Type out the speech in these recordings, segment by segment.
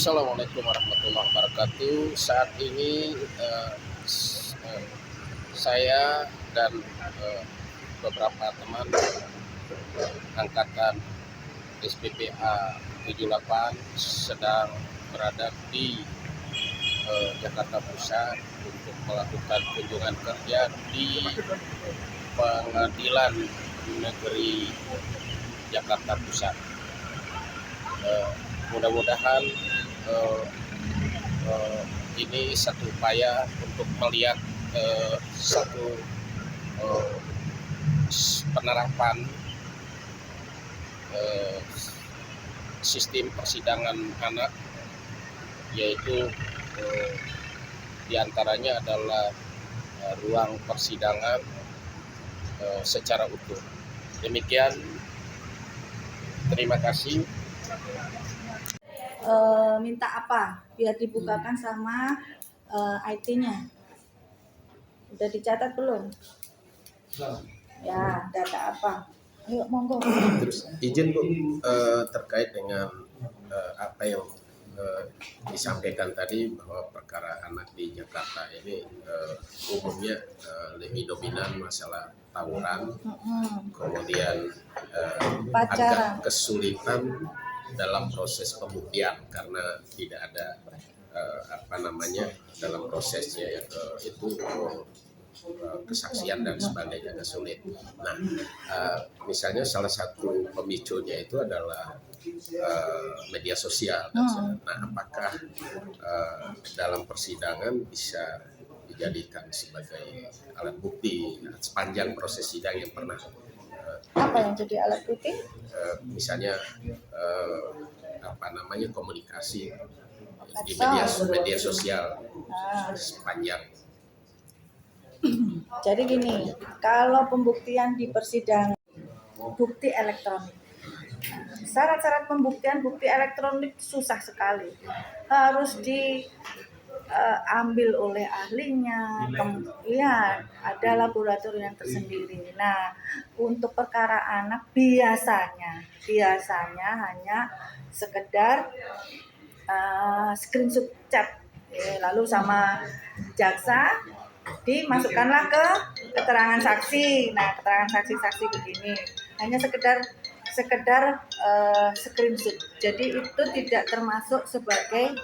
Assalamualaikum warahmatullahi wabarakatuh. Saat ini saya dan beberapa teman angkatan SPPA 78 sedang berada di Jakarta Pusat untuk melakukan kunjungan kerja di Pengadilan Negeri Jakarta Pusat. Mudah-mudahan ini satu upaya untuk melihat satu penerapan sistem persidangan anak, yaitu diantaranya adalah ruang persidangan secara utuh. Demikian, terima kasih. Minta apa biar dibukakan sama IT-nya? Udah dicatat belum? Ya, data apa? Ayo monggo. Terus izin Bu, terkait dengan apa yang disampaikan tadi, bahwa perkara anak di Jakarta ini umumnya lebih dominan masalah tawuran, kemudian agak kesulitan dalam proses pembuktian karena tidak ada dalam prosesnya itu kesaksian dan sebagainya sulit. Nah, misalnya salah satu pemicunya itu adalah media sosial. Nah, apakah dalam persidangan bisa dijadikan sebagai alat bukti sepanjang proses sidang yang pernah apa yang jadi alat bukti? Misalnya komunikasi di media sosial sepanjang. Jadi gini, kalau pembuktian di persidangan bukti elektronik, syarat-syarat pembuktian bukti elektronik susah sekali, harus diambil oleh ahlinya, kemudian ada laboratorium tersendiri. Nah, untuk perkara anak biasanya hanya sekedar screenshot chat, lalu sama jaksa dimasukkanlah ke keterangan saksi. Nah, keterangan saksi begini, hanya sekedar screenshot. Jadi itu tidak termasuk sebagai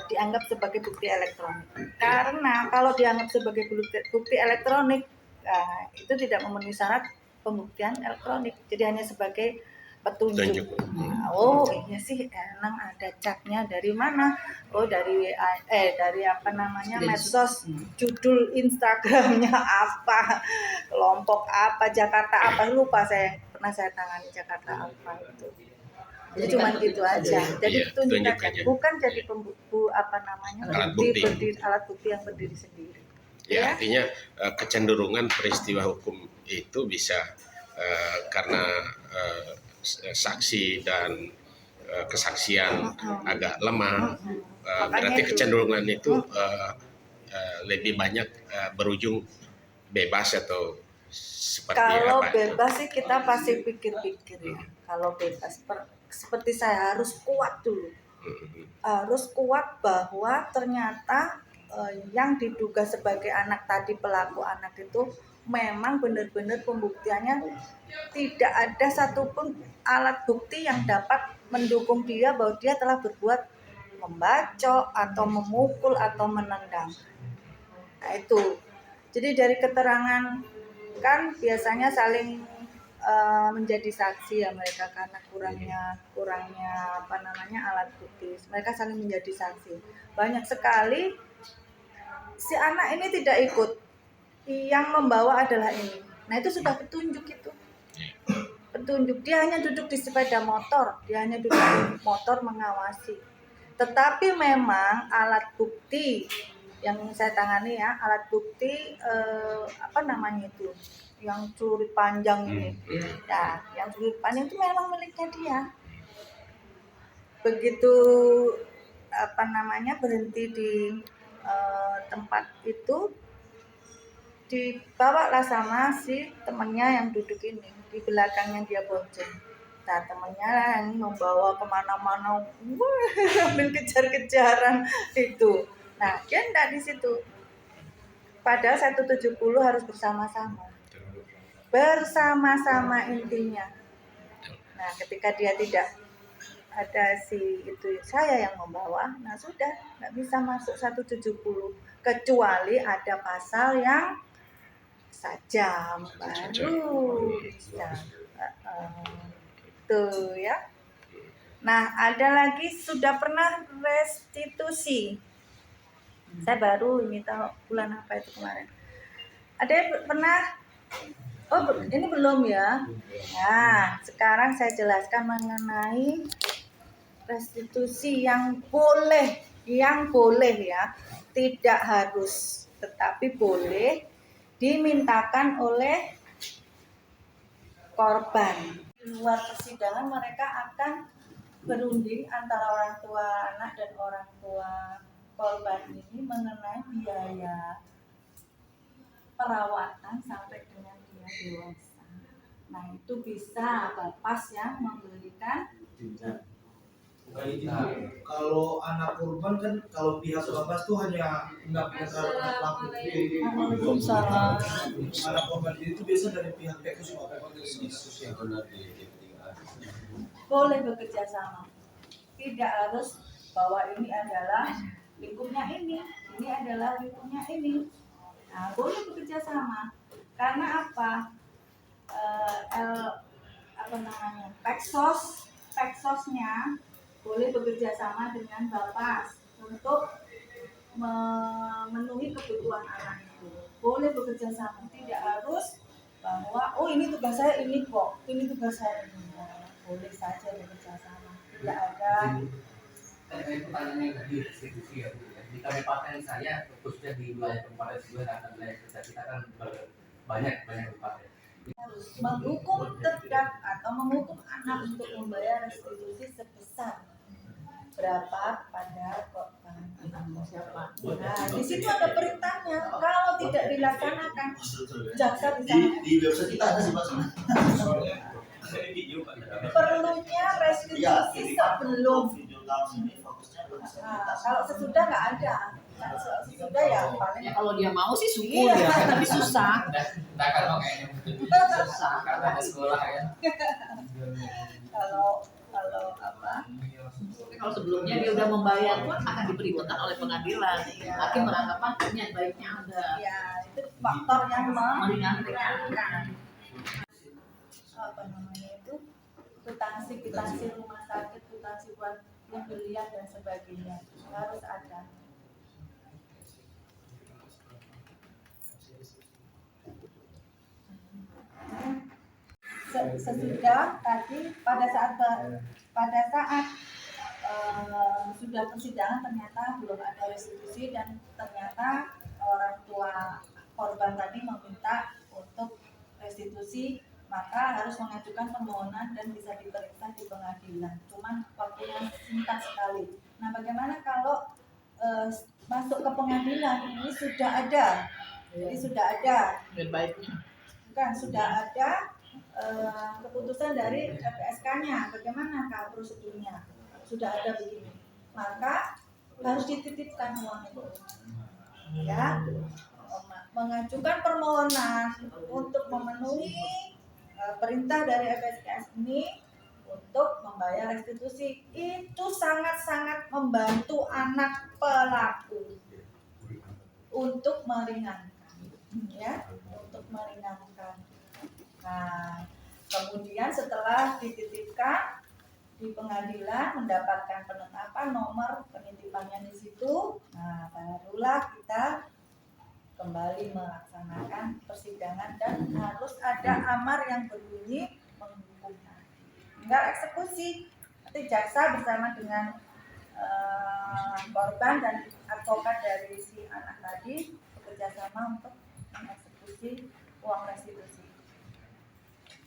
dianggap sebagai bukti elektronik. Karena kalau dianggap sebagai bukti elektronik, itu tidak memenuhi syarat pembuktian elektronik. Jadi hanya sebagai petunjuk. Oh iya sih, emang ada catnya dari mana? Oh dari medsos, judul Instagramnya apa, kelompok apa, Jakarta apa, lupa saya, pernah saya tangani Jakarta apa itu. Jadi cuma gitu aja. Jadi petunjuk aja, bukan jadi alat bukti yang berdiri sendiri. Ya, artinya kecenderungan peristiwa hukum itu bisa karena saksi dan kesaksian agak lemah, berarti kecenderungan itu lebih banyak berujung bebas atau seperti kalau apa? Bebas sih kita pasti pikir-pikir ya. Kalau bebas seperti saya harus kuat dulu, harus kuat bahwa ternyata yang diduga sebagai anak tadi, pelaku anak itu memang benar-benar pembuktiannya tidak ada satupun alat bukti yang dapat mendukung dia bahwa dia telah berbuat membacok atau memukul atau menendang. Nah itu. Jadi dari keterangan kan biasanya saling menjadi saksi ya mereka, karena kurangnya alat bukti. Mereka saling menjadi saksi. Banyak sekali si anak ini tidak ikut, yang membawa adalah ini. Nah itu sudah petunjuk itu. Petunjuk, dia hanya duduk di sepeda motor, mengawasi. Tetapi memang alat bukti yang saya tangani ya, alat bukti yang celurit panjang ini. Ya, yang celurit panjang itu memang miliknya dia. Begitu berhenti di tempat itu, dibawalah sama si temannya yang duduk ini, di belakangnya dia bonceng. Nah, temennya yang membawa kemana-mana, sambil kejar-kejaran itu. Nah, dia enggak di situ. Padahal 170 harus bersama-sama. Bersama-sama intinya. Nah, ketika dia tidak ada si itu saya yang membawa, nah sudah nggak bisa masuk 170 kecuali ada pasal yang sajam baru bisa. Itu ya. Nah, ada lagi sudah pernah restitusi. Saya baru ini tahu bulan apa itu kemarin. Ada yang pernah? Oh, ini belum ya. Nah, sekarang saya jelaskan mengenai restitusi yang boleh ya, tidak harus, tetapi boleh dimintakan oleh korban. Di luar persidangan mereka akan berunding antara orang tua anak dan orang tua korban ini mengenai biaya perawatan sampai dengan dia dewasa. Nah, itu bisa Bapas yang memberikan. Nah, kalau anak korban kan kalau pihak Bapas tuh hanya mendapat pelaku. Waalaikumsalam. Anak korban itu biasa dari pihak sosial. Boleh bekerja sama. Tidak harus bahwa ini adalah lingkupnya ini adalah lingkupnya ini. Nah, boleh bekerja sama. Karena apa? Peksosnya boleh bekerja sama dengan Bapas untuk memenuhi kebutuhan anak itu. Boleh bekerja sama, tidak harus bahwa ini tugas saya ini kok, ini tugas saya ini. Boleh saja bekerja sama, tidak ada. Itu pertanyaannya tadi restitusi ya Bu. Di kabupaten saya khususnya di wilayah kabupaten Sidoarjo dan wilayah kerja kita kan banyak kabupaten. Harus menghukum terdakwa atau menghukum anak untuk membayar restitusi sebesar berapa pada korban siapa. Nah, di situ ada perintahnya. Kalau tidak dilaksanakan, jaksa bisa. Di website kita ada sih Pak sebenarnya. Perlunya restitusi sebelum. Kalau sesudah nggak ada. Sesudah ya paling. Ya, kalau dia mau sih syukur ya, tapi susah. Nah kalau kayaknya susah karena ada sekolah ya. Kalau apa? Kalau sebelumnya dia udah membayar pun akan diperintahkan oleh pengadilan. Hakim beranggapan niat baiknya ada. Ya, itu faktor yang meringankan. Apa namanya itu? Kwitansi rumah sakit, kwitansi buat pembelian dan sebagainya harus ada. Sesudah tadi pada saat sudah persidangan ternyata belum ada restitusi dan ternyata orang tua korban tadi meminta untuk restitusi, maka harus mengajukan permohonan dan bisa diperiksa di pengadilan. Cuman waktunya singkat sekali. Nah, bagaimana kalau masuk ke pengadilan ini sudah ada, jadi sudah ada. Baiknya. Bukan, sudah ada keputusan dari LPSK-nya, bagaimana prosedurnya, sudah ada begini, maka harus dititipkan uang itu, ya, mengajukan permohonan untuk memenuhi perintah dari LPSK ini untuk membayar restitusi. Itu sangat-sangat membantu anak pelaku untuk meringankan, ya, untuk meringankan. Nah, kemudian setelah dititipkan di pengadilan mendapatkan penetapan nomor penitipannya di situ, nah barulah kita kembali melaksanakan persidangan dan harus ada amar yang berbunyi menghukum. Tinggal eksekusi. Nanti jaksa bersama dengan korban dan advokat dari si anak tadi bekerja sama untuk mengeksekusi uang restitusi.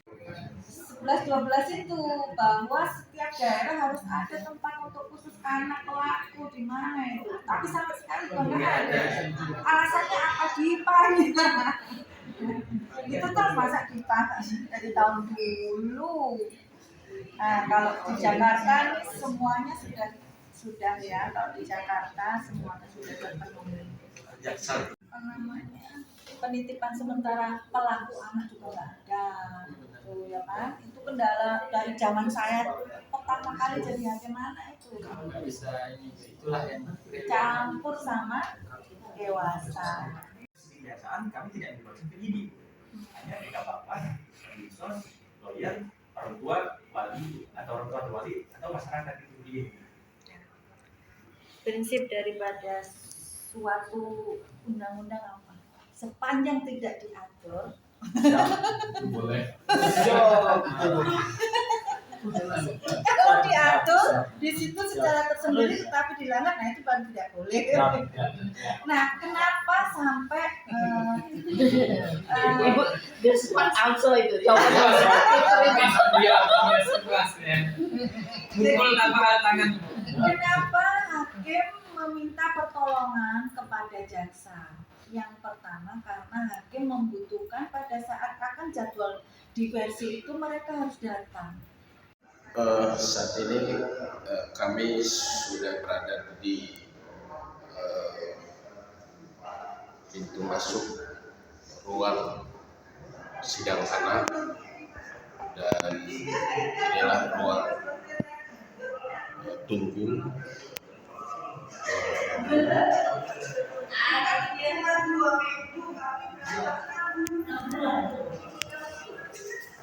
11-12 itu bahwa setiap daerah harus ada tempat untuk khusus anak pelaku di mana itu. Tapi sampai sekali nggak ada. Alasannya apa? DIPA itu kan masa DIPA dari tahun dulu. Nah, kalau di Jakarta nih semuanya sudah ya, kalau di Jakarta semuanya sudah terpenuhi. Apa namanya, penitipan sementara pelaku anak juga nggak ada, tuh ya kan? Itu kendala dari zaman saya pertama kali jadi hakim anak itu. Bisa ini, itulah yang Campur sama dewasa. Kebiasaan kami tidak diproses penyidik, hanya tidak apa-apa, medsos, lawyer, orang tua, wali atau orang tua wali atau masyarakat itu begini. Prinsip daripada suatu undang-undang apa? Sepanjang tidak diatur, boleh. kalau diatur di situ secara tersendiri tetapi dilanggar, nah itu baru tidak boleh. Nah, kenapa sampai Ibu, this one also itu jawabannya. Dia sekelas ya. Mukul tanpa tangan. kenapa hakim meminta pertolongan kepada jaksa? Yang pertama karena hakim membutuhkan pada saat akan jadwal diversi itu mereka harus datang. Saat ini kami sudah berada di pintu masuk ruang sidang anak, dan inilah ruang tunggu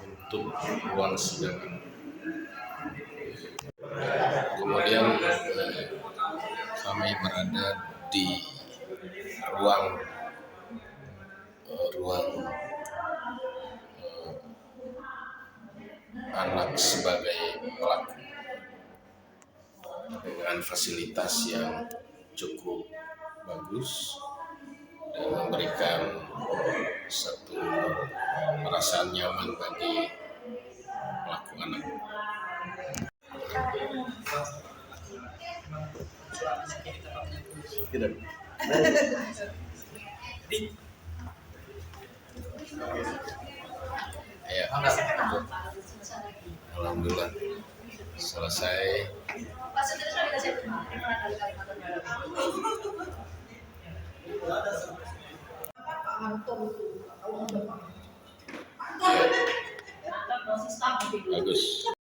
untuk ruang sidang. Kemudian kami berada di ruang anak sebagai pelaku dengan fasilitas yang cukup bagus dan memberikan satu perasaan nyaman bagi pelaku anak. Tidak. Ya, alhamdulillah selesai. Bagus.